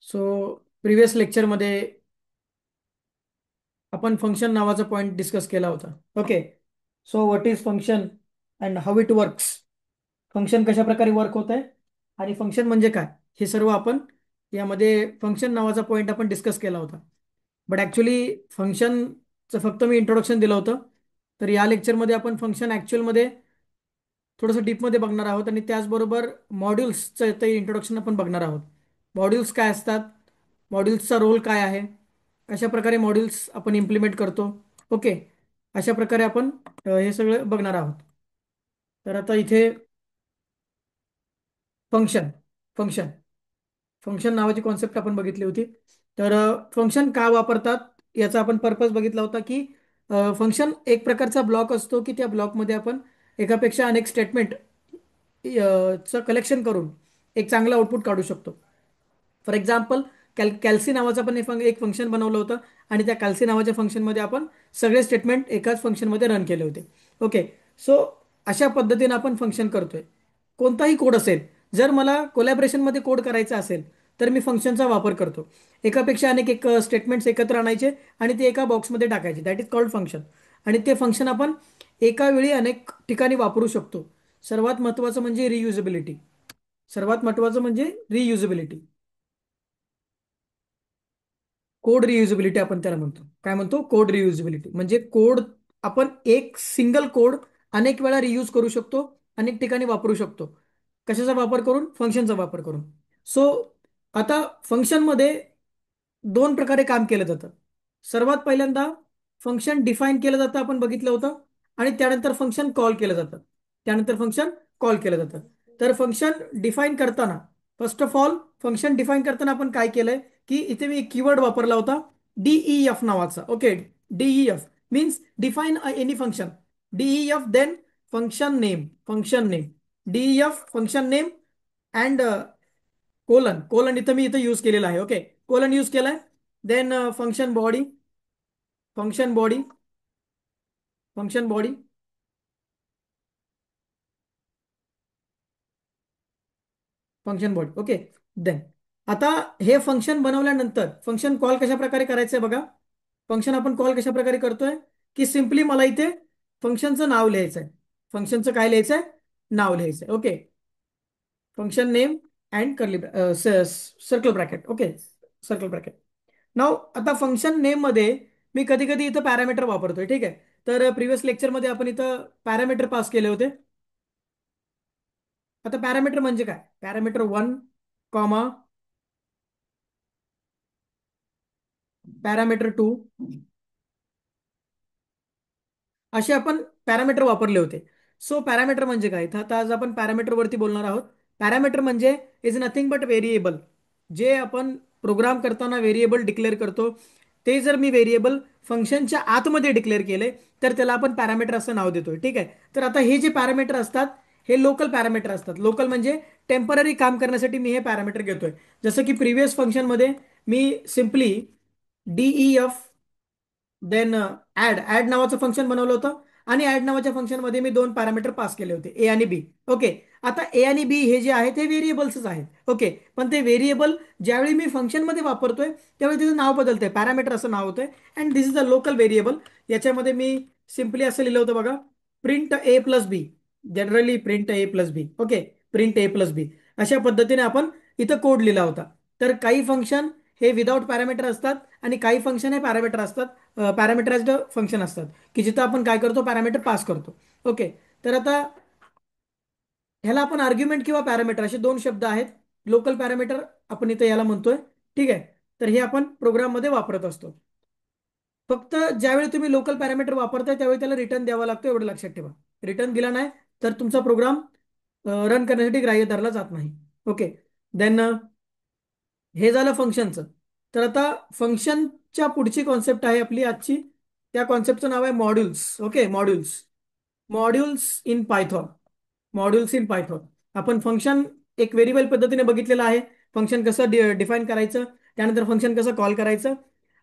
So previous लेक्चरमध्ये आपण function नावाचा पॉइंट डिस्कस केला होता. Okay. So what is function and how it works. Function कशा प्रकारे वर्क होत आहे आणि फंक्शन म्हणजे काय, हे सर्व आपण यामध्ये फंक्शन नावाचा पॉइंट आपण डिस्कस केला होता. बट ॲक्च्युली फंक्शनचं फक्त मी इंट्रोडक्शन दिलं होतं. तर या लेक्चरमध्ये आपण फंक्शन ॲक्च्युअलमध्ये थोडंसं डीपमध्ये बघणार आहोत आणि त्याचबरोबर मॉड्यूल्सचं ते इंट्रोडक्शन आपण बघणार आहोत. मॉड्यूल्स काय असतात, मॉड्यूल्सचा रोल काय आहे, कशा प्रकारे मॉड्यूल्स आपण इम्प्लिमेंट करतो. ओके. अशा प्रकारे आपण हे सगळं बघणार आहोत. तर आता इथे फंक्शन फंक्शन फंक्शन नावाची कॉन्सेप्ट आपण बघितली होती. तर फंक्शन का वापरतात याचा आपण पर्पज बघितला होता की फंक्शन एक प्रकारचा ब्लॉक असतो की त्या ब्लॉकमध्ये आपण एकापेक्षा अनेक स्टेटमेंट चं कलेक्शन करून एक चांगला आउटपुट काढू शकतो. फॉर एक्झाम्पल कॅल्सी नावाचं आपण एक फंक्शन बनवलं होतं आणि त्या कॅल्सी नावाच्या फंक्शनमध्ये आपण सगळे स्टेटमेंट एकाच फंक्शनमध्ये रन केले होते. ओके. सो अशा पद्धतीने आपण फंक्शन करतोय. कोणताही कोड असेल, जर मला कोलॅबरेशनमध्ये कोड करायचा असेल तर मी फंक्शनचा वापर करतो. एकापेक्षा अनेक एक स्टेटमेंट्स एकत्र आणायचे आणि ते एका बॉक्समध्ये टाकायचे, दॅट इज कॉल्ड फंक्शन. आणि ते फंक्शन आपण एका वेळी अनेक ठिकाणी वापरू शकतो. सर्वात महत्त्वाचं म्हणजे रियुजेबिलिटी. सर्वात महत्त्वाचं म्हणजे रियुजेबिलिटी. कोड रियुजेबिलिटी आपण त्याला म्हणतो. काय म्हणतो? कोड रियुजेबिलिटी म्हणजे कोड आपण एक सिंगल कोड अनेक वेळा रियूज करू शकतो, अनेक ठिकाणी वापरू शकतो. कशाचा वापर करून? फंक्शनचा वापर करून. सो आता फंक्शनमध्ये दोन प्रकारे काम केलं जातं. सर्वात पहिल्यांदा फंक्शन डिफाईन केलं जातं, आपण बघितलं होतं. आणि त्यानंतर फंक्शन कॉल केलं जातं. त्यानंतर फंक्शन कॉल केलं जातं. तर फंक्शन डिफाईन करताना, first of all function define करताना आपण काय केलंय की इथे मी एक कीवर्ड वापरला होता, डीईएफ नावाचा. Okay. DEF means define any function. DEF then function name DEF function name and colon. Colon इथं मी इथं यूज केलेला आहे. ओके. कोलन यूज केलाय. Then function body function body function body. Okay. Then आता हे फंक्शन बनवल्यानंतर फंक्शन कॉल कशा प्रकारे करायचंय बघा. फंक्शन आपण कॉल कशा प्रकारे करतोय की सिम्पली मला इथे फंक्शनचं नाव लिहायचंय. फंक्शनचं काय लिहायचंय? नाव लिहायचंय. Okay. Function name and curly circle bracket. Okay. Circle bracket. नाव आता फंक्शन नेम मध्ये मी कधी कधी इथं पॅरामीटर वापरतोय. ठीक आहे. तर प्रिव्हियस लेक्चरमध्ये आपण इथं पॅरामीटर पास केले होते. आता पॅरामीटर म्हणजे काय? पॅरामीटर 1, कॉमा पॅरामीटर 2 असे आपण पॅरामीटर वापरले होते. सो पॅरामीटर म्हणजे काय? तर आता आज आपण पॅरामीटर वरती बोलणार आहोत. पॅरामीटर म्हणजे इज नथिंग बट व्हेरिएबल. जे आपण प्रोग्राम करताना व्हेरिएबल डिक्लेअर करतो, ते जर मी व्हेरिएबल फंक्शनच्या आतमध्ये डिक्लेअर केले तर त्याला आपण पॅरामीटर असं नाव देतोय. ठीक आहे. तर आता हे जे पॅरामीटर असतात हे लोकल पॅरामीटर असतात. लोकल म्हणजे टेम्पररी काम करण्यासाठी मी हे पॅरामीटर घेतोय. जसं की प्रिव्हियस फंक्शनमध्ये मी सिम्पली डीईएफ देन ऍड नावाचं फंक्शन बनवलं होतं आणि ऍड नावाच्या फंक्शनमध्ये मी दोन पॅरामीटर पास केले होते, ए आणि बी. ओके. आता ए आणि बी हे जे आहे ते व्हेरिएबल्सच आहेत. ओके. पण ते व्हेरिएबल ज्यावेळी मी फंक्शनमध्ये वापरतोय त्यावेळी त्याचं नाव बदलतंय, पॅरामीटर असं नाव होतंय. And this is a local variable. याच्यामध्ये मी सिम्पली असं लिहिलं होतं बघा, प्रिंट ए प्लस बी. जनरली प्रिंट ए प्लस बी. ओके. प्रिंट ए प्लस बी अशा पद्धतीने आपण इथं कोड लिहिला होता. तर काही फंक्शन हे विदाऊट पॅरामीटर असतात आणि काही फंक्शन हे पॅरामीटर असतात, पॅरामीटराइज्ड फंक्शन असतात की जिथं आपण काय करतो, पॅरामीटर पास करतो. ओके. तर आता ह्याला आपण आर्ग्युमेंट किंवा पॅरामीटर असे दोन शब्द आहेत. लोकल पॅरामीटर आपण इथं याला म्हणतोय. ठीक आहे. तर हे आपण प्रोग्राममध्ये वापरत असतो. फक्त ज्यावेळी तुम्ही लोकल पॅरामीटर वापरताय त्यावेळी त्याला रिटर्न द्यावा लागतो, एवढं लक्षात ठेवा. रिटर्न दिला नाही तर तुमचा प्रोग्राम रन करण्यासाठी ग्राह्य धरला जात नाही. ओके. देन हे झालं फंक्शनचं. तर आता फंक्शनच्या पुढची कॉन्सेप्ट आहे आपली आजची. त्या कॉन्सेप्टचं नाव आहे modules. Okay. Modules. Modules in Python. Modules in Python. आपण फंक्शन एक व्हेरिएबल पद्धतीने बघितलेलं आहे. फंक्शन कसं डिफाईन करायचं, त्यानंतर फंक्शन कसं कॉल करायचं.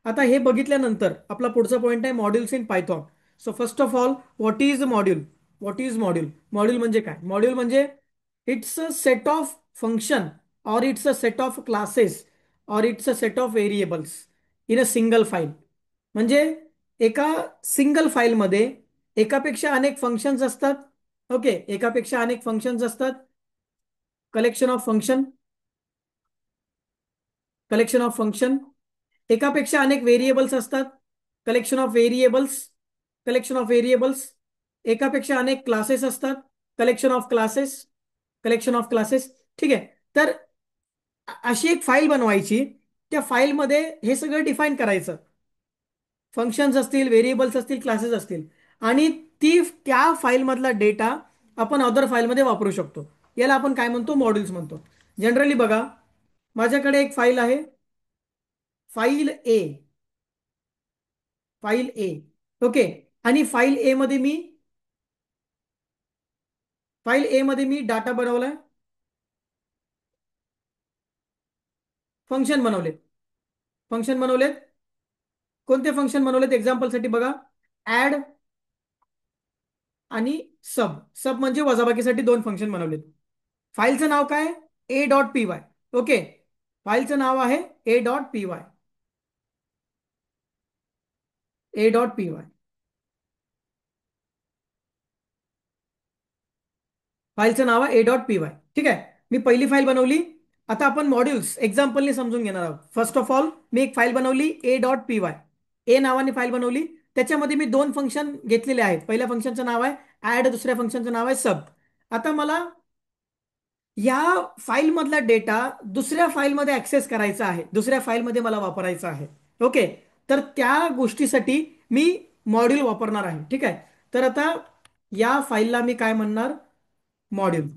आता हे बघितल्यानंतर आपला पुढचा पॉईंट आहे modules in Python. So first of all what is module. What is module. Module म्हणजे काय? मॉड्यूल म्हणजे it's a set of function or it's a set of classes or it's a set of variables in a single file. म्हणजे एका single फाईलमध्ये एकापेक्षा अनेक functions असतात. Okay, एकापेक्षा अनेक फंक्शन्स असतात. Collection of function, collection of function. एकापेक्षा अनेक व्हेरिएबल्स असतात. Collection of variables, collection of variables. एकापेक्षा अनेक क्लासेस असतात. Collection of classes, collection of classes. ठीक आहे. तर अशी एक फाईल बनवायची. त्या फाईलमध्ये हे सगळं डिफाईन करायचं. फंक्शन्स असतील, व्हेरिएबल्स असतील, क्लासेस असतील. आणि त्या फाईलमधला डेटा आपण अदर फाईलमध्ये वापरू शकतो. याला आपण काय म्हणतो? मॉड्यूल्स म्हणतो. जनरली बघा, माझ्याकडे एक फाईल आहे, फाईल ए. फाईल ए. ओके. आणि फाईल ए मध्ये मी डाटा बनवलाय, फंक्शन बनवलेत. फंक्शन बनवलेत. कोणते फंक्शन बनवलेत? एक्झाम्पलसाठी बघा, ऍड आणि सब. सब म्हणजे वजाबाकीसाठी दोन फंक्शन बनवलेत. फाईलचं नाव काय? A dot P Y. Okay, फाईलचं नाव आहे A dot P Y. A dot P Y. फाईलचं नाव आहे ए डॉट पी वाय. ठीक आहे. मी पहिली फाईल बनवली. आता आपण मॉड्यूल्स एक्झाम्पलने समजून घेणार आहोत. फर्स्ट ऑफ ऑल मी एक फाईल बनवली ए डॉट पी वाय. ए नावाने फाईल बनवली. त्याच्यामध्ये मी दोन फंक्शन घेतलेले आहेत. पहिल्या फंक्शनचं नाव आहे ऍड, दुसऱ्या फंक्शनचं नाव आहे सब. आता मला या फाईलमधला डेटा दुसऱ्या फाईलमध्ये ऍक्सेस करायचा आहे, दुसऱ्या फाईलमध्ये मला वापरायचा आहे. ओके. तर त्या गोष्टीसाठी मी मॉड्यूल वापरणार आहे. ठीक आहे. तर आता या फाईलला मी काय म्हणणार? मॉड्यूल.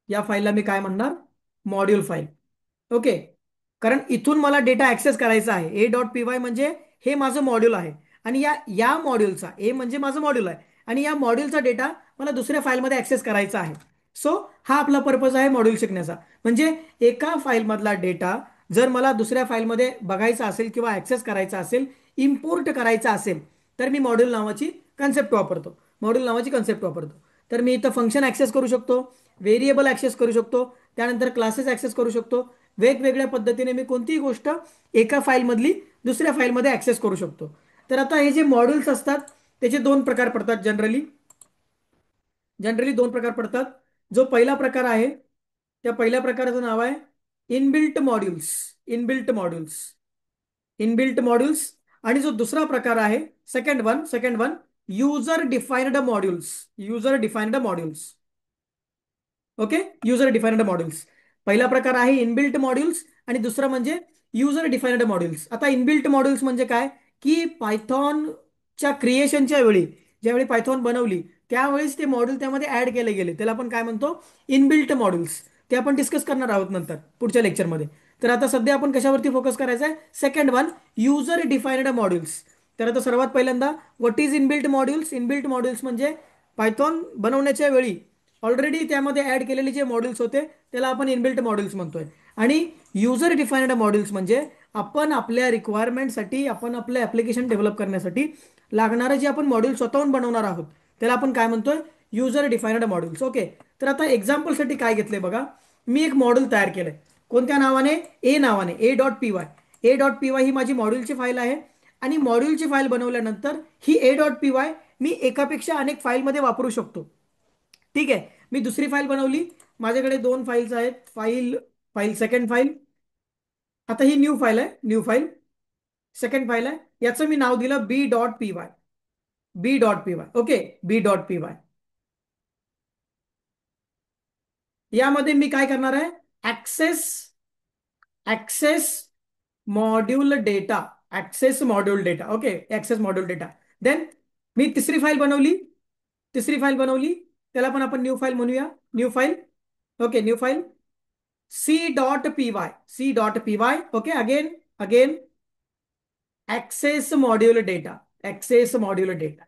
या फाईलला मी काय म्हणणार? Module file. ओके. कारण इथून मला डेटा ऍक्सेस करायचा आहे. ए डॉट पी वाय म्हणजे हे माझं मॉड्यूल आहे. आणि या या मॉड्यूलचा, ए म्हणजे माझं मॉड्यूल आहे, आणि या मॉड्यूलचा डेटा मला दुसऱ्या फाईलमध्ये ऍक्सेस करायचा आहे. सो हा आपला पर्पज आहे मॉड्यूल शिकण्याचा. म्हणजे एका फाईलमधला डेटा जर मला दुसऱ्या फाईलमध्ये बघायचा असेल किंवा ऍक्सेस करायचा असेल, इम्पोर्ट करायचा असेल, तर मी मॉड्यूल नावाची कन्सेप्ट वापरतो. मॉड्यूल नावाची कन्सेप्ट वापरतो. तर मी इथं फंक्शन ऍक्सेस करू शकतो, व्हेरिएबल ऍक्सेस करू शकतो, त्यानंतर क्लासेस ऍक्सेस करू शकतो. वेगवेगळ्या पद्धतीने मी कोणतीही गोष्ट एका फाईलमधली दुसऱ्या फाईलमध्ये ऍक्सेस करू शकतो. तर आता हे जे मॉड्यूल्स असतात त्याचे दोन प्रकार पडतात. जनरली जनरली दोन प्रकार पडतात. जो पहिला प्रकार आहे त्या पहिल्या प्रकाराचं नाव आहे inbuilt modules. Inbuilt modules. Inbuilt modules. आणि जो दुसरा प्रकार आहे, second one, user defined modules. User defined modules. Okay. User defined modules. पहिला प्रकार आहे इनबिल्ट मॉड्यूल्स आणि दुसरा म्हणजे युजर डिफाइन्ड मॉड्यूल्स. आता इनबिल्ट मॉड्यूल्स म्हणजे काय? की पायथॉनच्या क्रिएशनच्या वेळी, ज्यावेळी पायथॉन बनवली त्यावेळेस ते मॉड्यूल त्यामध्ये ऍड केले गेले, त्याला आपण काय म्हणतो? Inbuilt modules. ते आपण डिस्कस करणार आहोत नंतर पुढच्या लेक्चरमध्ये. तर आता सध्या आपण कशावरती फोकस करायचा आहे? Second one, user defined modules. तर आता सर्वात पहिल्यांदा, what is inbuilt modules? Inbuilt modules म्हणजे पायथॉन बनवण्याच्या वेळी ऑलरेडी त्यामध्ये ऍड केलेले जे मॉड्यूल्स होते त्याला आपण इनबिल्ट मॉड्यूल्स म्हणतोय. आणि युजर डिफाइन्ड मॉड्यूल्स म्हणजे आपण आपल्या रिक्वायरमेंटसाठी, आपण आपलं ऍप्लिकेशन डेव्हलप करण्यासाठी लागणारं जे आपण मॉड्यूल स्वतःहून बनवणार आहोत त्याला आपण काय म्हणतोय? User defined modules. ओके. तर आता एक्झाम्पलसाठी काय घेतलंय बघा. मी एक मॉड्यूल तयार केलंय. कोणत्या नावाने? ए नावाने. A dot P Y. A dot P Y ही माझी मॉड्यूलची फाईल आहे. आणि मॉड्यूलची फाईल बनवल्यानंतर ही ए डॉट पी वाय मी एकापेक्षा अनेक फाईलमध्ये वापरू शकतो. ठीक आहे. मी दुसरी फाईल बनवली. माझ्याकडे दोन फाईल्स आहेत. File file second file. आता ही न्यू फाईल आहे. न्यू फाईल सेकंड फाईल आहे. याचं मी नाव दिलं B dot P Y. B dot P Y. Okay. B dot P Y. यामध्ये मी काय करणार आहे? Access access module data. Access module data. Okay. Access module data. Then मी तिसरी फाईल बनवली. तिसरी फाईल बनवली, त्याला पण आपण न्यू फाईल म्हणूया. New file. Okay. New file C dot P Y. C dot P Y. Okay. Again again access module data. Access module data.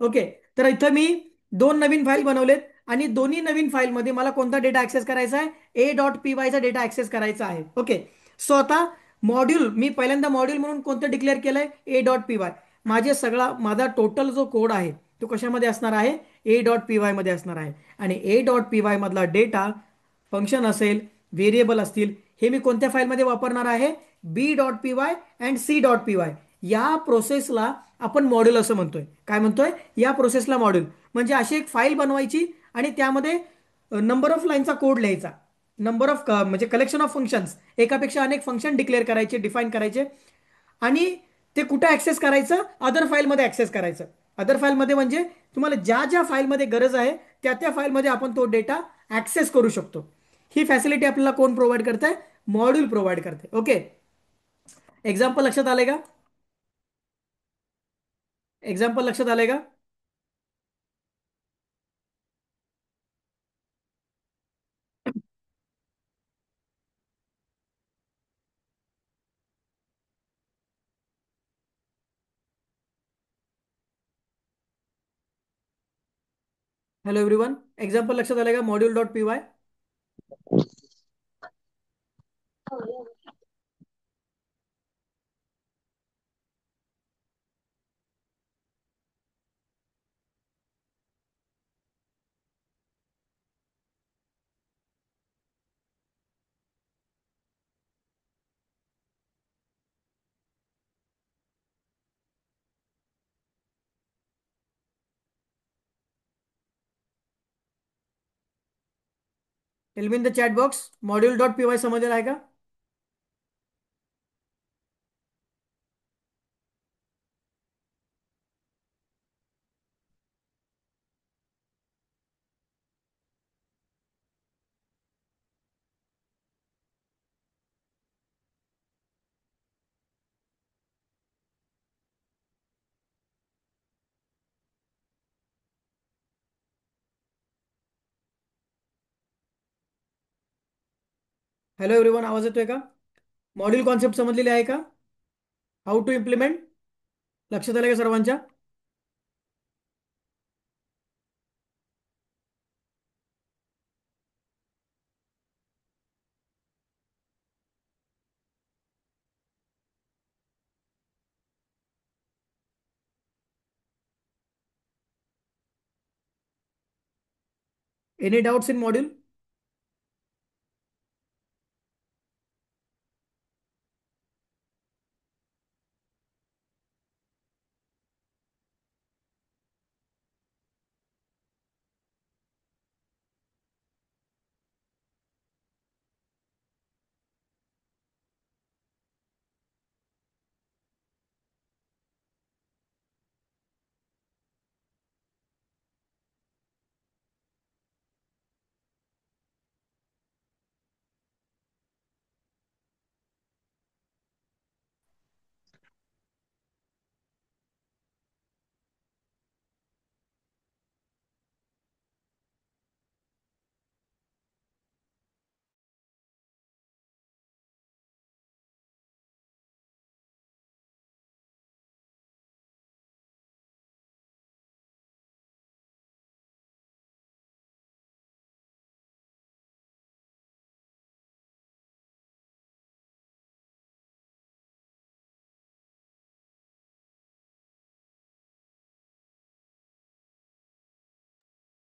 Okay. तर इथं मी दोन नवीन फाईल बनवलेत आणि दोन्ही नवीन फाईलमध्ये मला कोणता डेटा ऍक्सेस करायचा आहे? ए डॉट पी वायचा डेटा ऍक्सेस करायचा आहे. ओके. सो आता मॉड्यूल, मी पहिल्यांदा मॉड्यूल म्हणून कोणतं डिक्लेअर केलंय? A dot P Y. माझा टोटल जो कोड आहे तो कशामध्ये असणार आहे? ए डॉट पी वाय मध्ये असणार आहे. आणि ए डॉट पी वाय मधला डेटा, फंक्शन असेल, व्हेरिएबल असतील, हे मी कोणत्या फाईलमध्ये वापरणार आहे? B dot P Y and C dot P Y या प्रोसेसला आपण मॉड्यूल असं म्हणतोय. काय म्हणतोय? या प्रोसेसला मॉड्यूल. म्हणजे अशी एक फाईल बनवायची आणि त्यामध्ये नंबर ऑफ लाईनचा कोड लिहायचा. नंबर ऑफ म्हणजे कलेक्शन ऑफ फंक्शन्स, एकापेक्षा अनेक फंक्शन डिक्लेअर करायचे, डिफाईन करायचे. आणि ते कुठं ऍक्सेस करायचं? अदर फाईलमध्ये ऍक्सेस करायचं. अदर फाईलमध्ये म्हणजे तुम्हाला ज्या ज्या फाईलमध्ये गरज आहे त्या त्या फाईलमध्ये आपण तो डेटा ऍक्सेस करू शकतो. ही फॅसिलिटी आपल्याला कोण प्रोव्हाइड करतंय? मॉड्यूल प्रोव्हाइड करते. ओके. एक्झाम्पल लक्षात आलंय का? एक्झाम्पल लक्षात आलंय का? Hello everyone. एक्झाम्पल लक्षात आलंय का? Module dot P Y. In the chat box module dot P Y समजलेला आहे का? हॅलो एव्हरीवन, आवाज येतोय का? मॉड्यूल कॉन्सेप्ट समजलेली आहे का? हाऊ टू इम्प्लिमेंट लक्षात आलं का सर्वांच्या? Any doubts in module?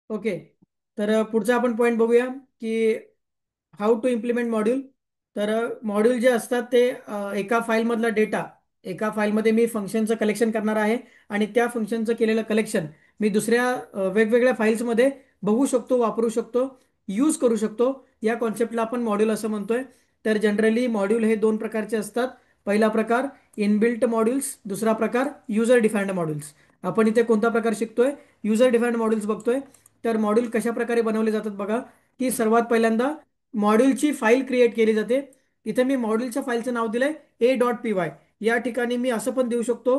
Okay. तर पुढचा आपण पॉईंट बघूया की हाऊ टू इम्प्लिमेंट मॉड्यूल. तर मॉड्यूल जे असतात ते एका फाईलमधला डेटा, एका फाईलमध्ये मी फंक्शनचं कलेक्शन करणार आहे आणि त्या फंक्शनचं केलेलं कलेक्शन मी दुसऱ्या वेगवेगळ्या फाईल्समध्ये बघू शकतो, वापरू शकतो, यूज करू शकतो. या कॉन्सेप्टला आपण मॉड्यूल असं म्हणतोय. तर जनरली मॉड्यूल हे दोन प्रकारचे असतात. पहिला प्रकार इनबिल्ट मॉड्यूल्स, दुसरा प्रकार युजर डिफाइंड मॉड्यूल्स. आपण इथे कोणता प्रकार शिकतोय? युजर डिफाइंड मॉड्यूल्स बघतोय. तर मॉड्यूल कशा प्रकारे बनवले जातात बघा. की सर्वात पहिल्यांदा मॉड्यूलची फाईल क्रिएट केली जाते. इथे मी मॉड्यूलच्या फाईलचं नाव दिलंय a.py. या ठिकाणी मी असं पण देऊ शकतो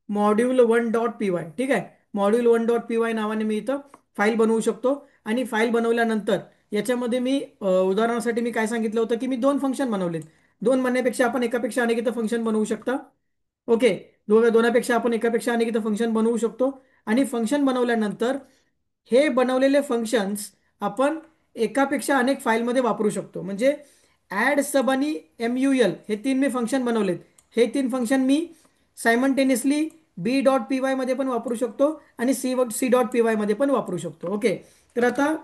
मॉड्यूल 1.py. ठीक आहे. मॉड्यूल 1.py नावाने मी इथं फाईल बनवू शकतो. आणि फाईल बनवल्यानंतर याच्यामध्ये मी उदाहरणासाठी मी काय सांगितलं होतं की मी दोन फंक्शन बनवलेत. दोन म्हणण्यापेक्षा आपण एकापेक्षा अनेक इथं फंक्शन बनवू शकता. ओके. दोनापेक्षा आपण एकापेक्षा अनेक इथं फंक्शन बनवू शकतो. आणि फंक्शन बनवल्यानंतर हे बनवलेले फंक्शन्स आपण एकापेक्षा अनेक फाईलमध्ये वापरू शकतो. म्हणजे ॲड, सब आणि MUL हे तीन मी फंक्शन बनवलेत. हे तीन फंक्शन मी सायमल्टेनियसली बी डॉट पी वाय मध्ये पण वापरू शकतो आणि सी डॉट पी वाय मध्ये पण वापरू शकतो. ओके. तर आता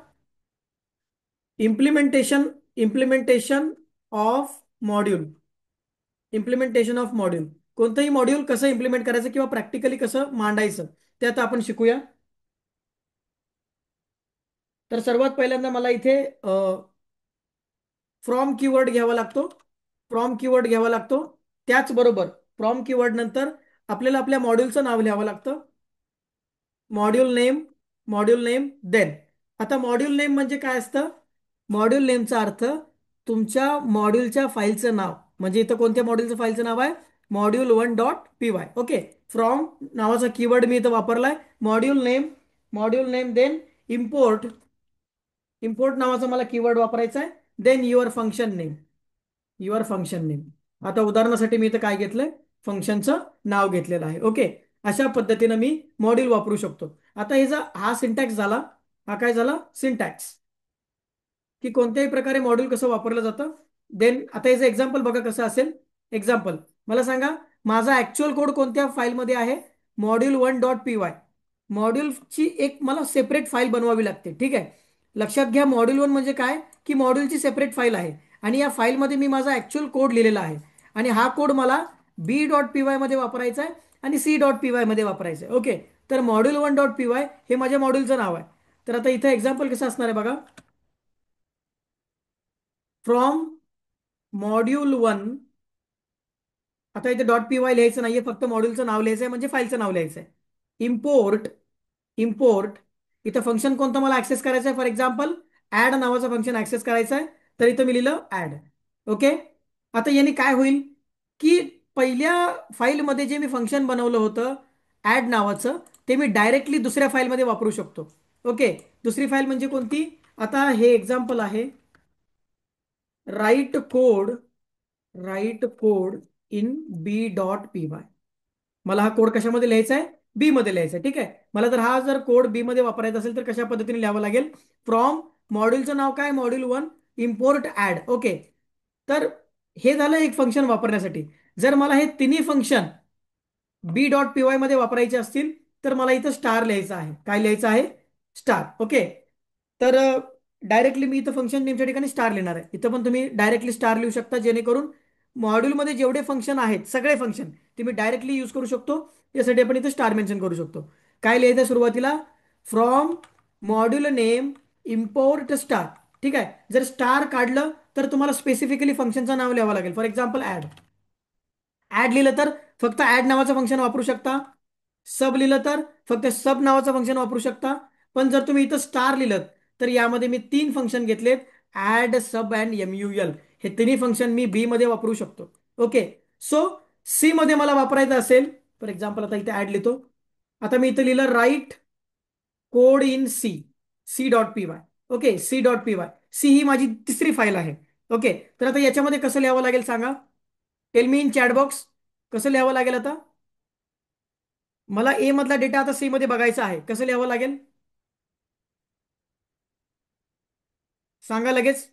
implementation implementation of module. Implementation of module. कोणतंही मॉड्यूल कसं इम्प्लिमेंट करायचं किंवा प्रॅक्टिकली कसं मांडायचं ते आता आपण शिकूया. तर सर्वात पहिल्यांदा मला इथे फ्रॉम कीवर्ड घ्यावा लागतो. फ्रॉम कीवर्ड घ्यावा लागतो. त्याचबरोबर फ्रॉम कीवर्ड नंतर आपल्याला आपल्या मॉड्यूलचं नाव लिहावं लागतं. Module name. Module name then. आता मॉड्यूल नेम म्हणजे काय असतं? मॉड्यूल नेमचा अर्थ तुमच्या मॉड्यूलच्या फाईलचं नाव. म्हणजे इथं कोणत्या मॉड्यूलचं फाईलचं नाव आहे? module1.py. ओके. फ्रॉम नावाचा कीवर्ड मी इथं वापरलाय. Module name. Module name then import. Import नावाचा मला कीवर्ड वापरायचा आहे. Then your function name. Your function name. आता उदाहरणासाठी मी इथं काय घेतलंय? फंक्शनचं नाव घेतलेलं आहे. ओके. अशा पद्धतीनं मी मॉड्यूल वापरू शकतो. आता हे हा सिंटॅक्स झाला. हा काय झाला? सिंटॅक्स. की कोणत्याही प्रकारे मॉड्यूल कसं वापरलं जातं. देन आता याचं एक्झाम्पल बघा कसं असेल. एक्झाम्पल मला सांगा, माझा ऍक्च्युअल कोड कोणत्या फाईलमध्ये आहे? module1.py. मॉड्यूलची एक मला सेपरेट फाईल बनवावी लागते. ठीक आहे. लक्षात घ्या, मॉड्यूल 1 म्हणजे काय? की मॉड्यूलची सेपरेट फाईल आहे. आणि या फाईलमध्ये मी माझा ऍक्च्युअल कोड लिहिलेला आहे. आणि हा कोड मला b.py मध्ये वापरायचा आहे आणि c.py मध्ये वापरायचा आहे. ओके. तर module1.py हे माझ्या मॉड्यूलचं नाव आहे. तर आता इथं एक्झाम्पल कसं असणार आहे बघा. From module 1. आता इथे .py लिहायचं नाहीये, फक्त मॉड्यूलचं नाव लिहायचं आहे, म्हणजे फाईलचं नाव लिहायचं आहे. इम्पोर्ट. इम्पोर्ट. इथं फंक्शन कोणतं मला ऍक्सेस करायचं आहे? फॉर एक्झाम्पल ऍड नावाचं फंक्शन ऍक्सेस करायचं आहे. तर इथं मी लिहिलं ऍड. ओके. आता याने काय होईल की पहिल्या फाईलमध्ये जे मी फंक्शन बनवलं होतं ऍड नावाचं, ते मी डायरेक्टली दुसऱ्या फाईलमध्ये वापरू शकतो. ओके. दुसरी फाईल म्हणजे कोणती? आता हे एक्झाम्पल आहे. Write code. Write code in b.py. मला हा कोड कशामध्ये लिहायचा आहे? बी मध्ये लिहायचा आहे. ठीक आहे. मला जर कोड बी मध्ये वापरायचा असेल तर कशा पद्धतीने लिहावं लागेल? फ्रॉम. मॉड्यूलचं नाव काय? module1. Import add. ओके. तर हे झालं एक फंक्शन वापरण्यासाठी. जर मला हे तिन्ही फंक्शन b.py मध्ये वापरायचे असतील तर मला इथं स्टार लिहायचं आहे. काय लिहायचं आहे? स्टार. ओके. तर डायरेक्टली मी इथं फंक्शन नेमच्या ठिकाणी स्टार लिहिणार आहे. इथं पण तुम्ही डायरेक्टली स्टार लिहू शकता, जेणेकरून मॉड्यूलमध्ये जेवढे फंक्शन आहेत सगळे फंक्शन ते मी डायरेक्टली यूज करू शकतो. यासाठी आपण इथं स्टार मेन्शन करू शकतो. काय लिहायचं सुरुवातीला? From module name import star. ठीक आहे. जर स्टार काढलं तर तुम्हाला स्पेसिफिकली फंक्शनचं नाव लिहावं लागेल. For example add. ऍड लिहिलं तर फक्त ऍड नावाचं फंक्शन वापरू शकता. सब लिहिलं तर फक्त सब नावाचं फंक्शन वापरू शकता. पण जर तुम्ही इथं स्टार लिहिलं तर यामध्ये मी 3 फंक्शन घेतलेत. Add, sub and MUL. हे तिन्ही फंक्शन मी बी मध्ये वापरू शकतो. ओके. सो सी मध्ये मला वापरायचं असेल, फॉर एक्झाम्पल आता इथे ऍड लिहितो. आता मी इथे लिहिलं write code in C.py. Okay. C.py. C ही माझी तिसरी फाईल आहे. ओके. तर आता याच्यामध्ये कसं लिहावं लागेल सांगा? Tell me in chat box. कसं लिहावं लागेल आता? मला ए मधला डेटा आता सी मध्ये बघायचा आहे. कसं लिहावं लागेल? सांगा लगेच.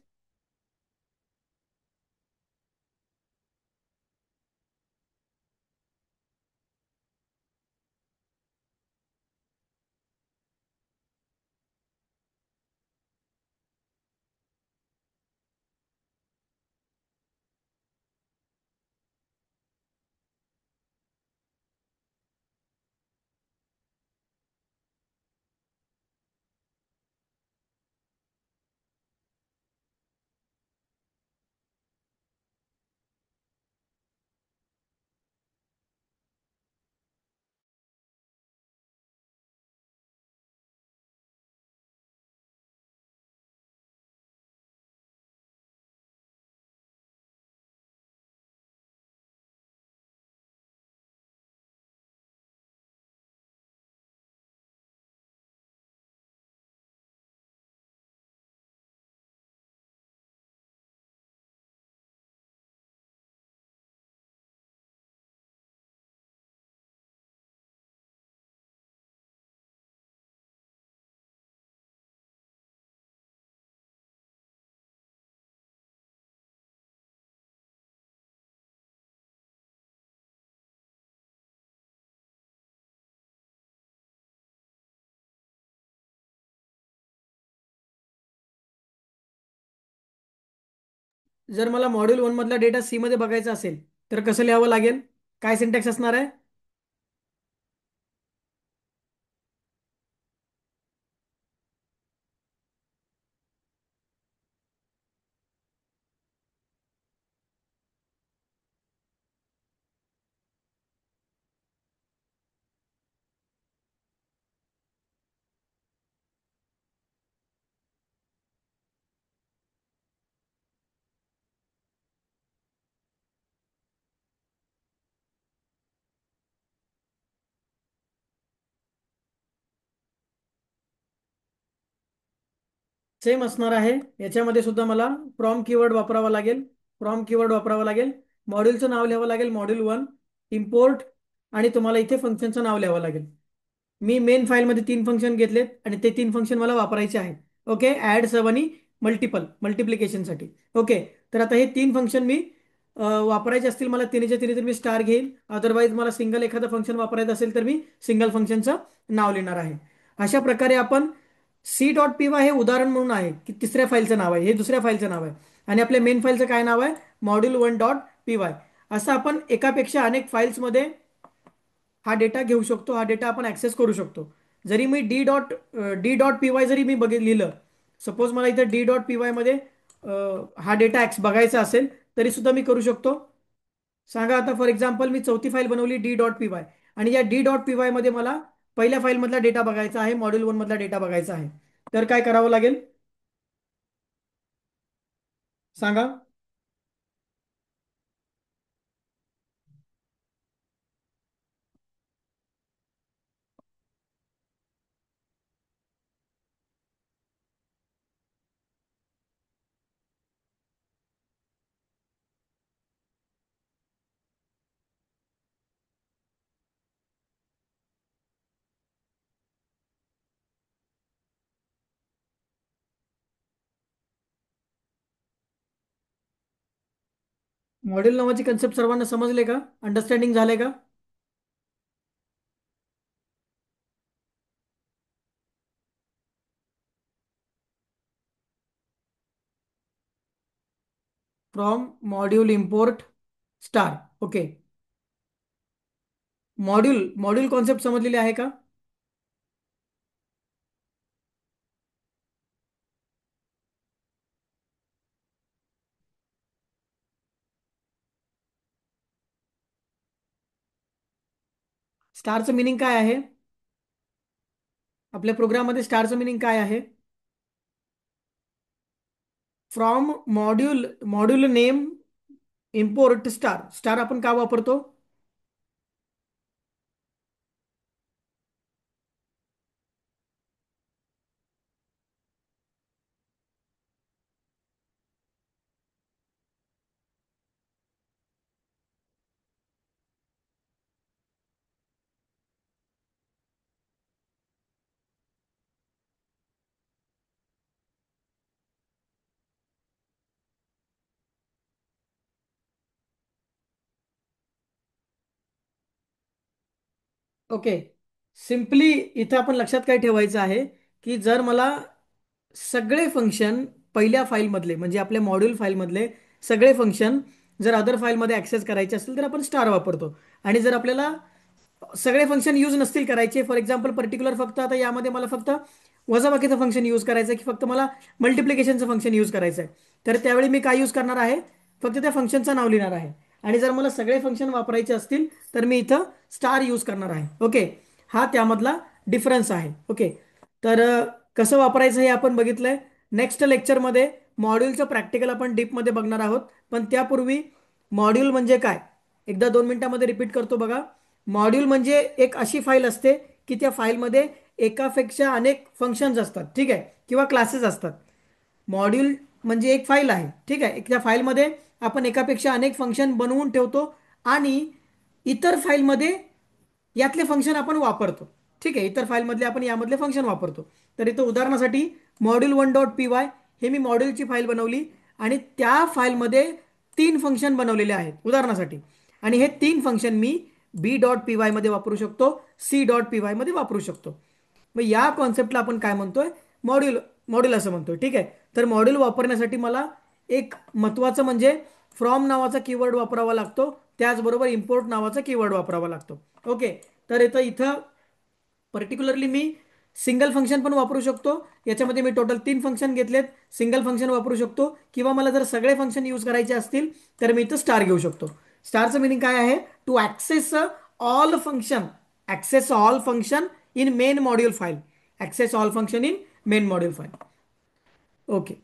जर मला मॉड्यूल 1 मधला डेटा सी मध्ये बघायचा असेल तर कसं लिहावं लागेल? काय सिंटॅक्स असणार आहे? सेम असणार आहे. याच्यामध्ये सुद्धा मला फ्रॉम कीवर्ड वापरावा लागेल. फ्रॉम कीवर्ड वापरावा लागेल. मॉड्यूलचं नाव लिहावं लागेल, मॉड्यूल 1. इम्पोर्ट. आणि तुम्हाला इथे फंक्शनचं नाव लिहावं लागेल. मी मेन फाईलमध्ये 3 फंक्शन घेतलेत आणि ते 3 फंक्शन मला वापरायचे आहेत. ओके, ॲड, सब आणि मल्टिप्लिकेशनसाठी. ओके. तर आता हे 3 फंक्शन मी वापरायचे असतील मला तिन्हीच्या तिन्ही, तर मी स्टार घेईल. अदरवाईज मला सिंगल एखादं फंक्शन वापरायचं असेल तर मी सिंगल फंक्शनचं नाव लिहिणार आहे. अशा प्रकारे आपण C.py हे उदाहरण म्हणून आहे की तिसऱ्या फाईलचं नाव आहे, हे दुसऱ्या फाईलचं नाव आहे. आणि आपल्या मेन फाईलचं काय नाव आहे? module1.py. असं आपण एकापेक्षा अनेक फाईल्समध्ये हा डेटा घेऊ शकतो, हा डेटा आपण ऍक्सेस करू शकतो. जरी मी डी डॉट पी वाय जरी मी लिहिलं, सपोज मला इथं डी.py मध्ये हा डेटा बघायचा असेल तरी सुद्धा मी करू शकतो. सांगा आता फॉर एक्झाम्पल मी चौथी फाईल बनवली डी.py, आणि या डी.py मध्ये मला पहिल्या फाईलमधला डेटा बघायचा आहे, मॉड्यूल 1 मधला डेटा बघायचा आहे. तर काय करावं लागेल सांगा? मॉड्यूल नावाची कन्सेप्ट सर्वांना समजले का? अंडरस्टँडिंग झाले का? From module import star. Okay. Module module concept समजलेली आहे का? स्टारचं मिनिंग काय आहे? आपल्या प्रोग्राममध्ये स्टारचं मिनिंग काय आहे? From module module name import star. Star आपण का वापरतो? ओके. सिम्पली इथं आपण लक्षात काय ठेवायचं आहे की जर मला सगळे फंक्शन पहिल्या फाईलमधले म्हणजे आपल्या मॉड्यूल फाईलमधले सगळे फंक्शन जर अदर फाईलमध्ये ॲक्सेस करायचे असतील तर आपण स्टार वापरतो. आणि जर आपल्याला सगळे फंक्शन यूज नसतील करायचे, फॉर एक्झाम्पल पर्टिक्युलर फक्त आता यामध्ये मला फक्त वजाबाकीचं फंक्शन यूज करायचं आहे की फक्त मला मल्टिप्लिकेशनचं फंक्शन यूज करायचं आहे, तर त्यावेळी मी काय यूज करणार आहे? फक्त त्या फंक्शनचं नाव लिहिणार आहे. आणि जर मला सगळे फंक्शन वापरायचे असतील तर मी इथं स्टार यूज करणार आहे. ओके. हा त्यामधला डिफरन्स आहे. ओके. तर कसं वापरायचं हे आपण बघितलंय. नेक्स्ट लेक्चरमध्ये मॉड्यूलचं प्रॅक्टिकल आपण डीपमध्ये बघणार आहोत. पण त्यापूर्वी मॉड्यूल म्हणजे काय एकदा 2 मिनिटांमध्ये रिपीट करतो बघा. मॉड्यूल म्हणजे एक अशी फाईल असते की त्या फाईलमध्ये एकापेक्षा अनेक फंक्शन्स असतात, ठीक आहे, किंवा क्लासेस असतात. मॉड्यूल म्हणजे एक फाईल आहे, ठीक आहे. त्या फाईलमध्ये आपण एकापेक्षा अनेक फंक्शन बनवून ठेवतो आणि इतर फाईलमध्ये यातले फंक्शन आपण वापरतो. ठीक आहे, इतर फाईलमधले आपण यामधले फंक्शन वापरतो. तर इथं उदाहरणासाठी module1.py हे मी मॉड्यूलची फाईल बनवली आणि त्या फाईलमध्ये 3 फंक्शन बनवलेले आहेत उदाहरणासाठी. आणि हे 3 फंक्शन मी B.py मध्ये वापरू शकतो, C.py मध्ये वापरू शकतो. मग या कॉन्सेप्टला आपण काय म्हणतोय? मॉड्यूल मॉड्यूल असं म्हणतोय. ठीक आहे. तर मॉड्यूल वापरण्यासाठी मला एक महत्त्वाचं म्हणजे फ्रॉम नावाचा कीवर्ड वापरावा लागतो. त्याचबरोबर इम्पोर्ट नावाचा कीवर्ड वापरावा लागतो. ओके. तर इथं इथं पर्टिक्युलरली मी सिंगल फंक्शन पण वापरू शकतो. याच्यामध्ये मी टोटल 3 फंक्शन घेतलेत. सिंगल फंक्शन वापरू शकतो किंवा मला जर सगळे फंक्शन यूज करायचे असतील तर मी इथं स्टार घेऊ शकतो. स्टारचं मिनिंग काय आहे? To access all function. Access all function in main module file. Access all function in main module file. Okay.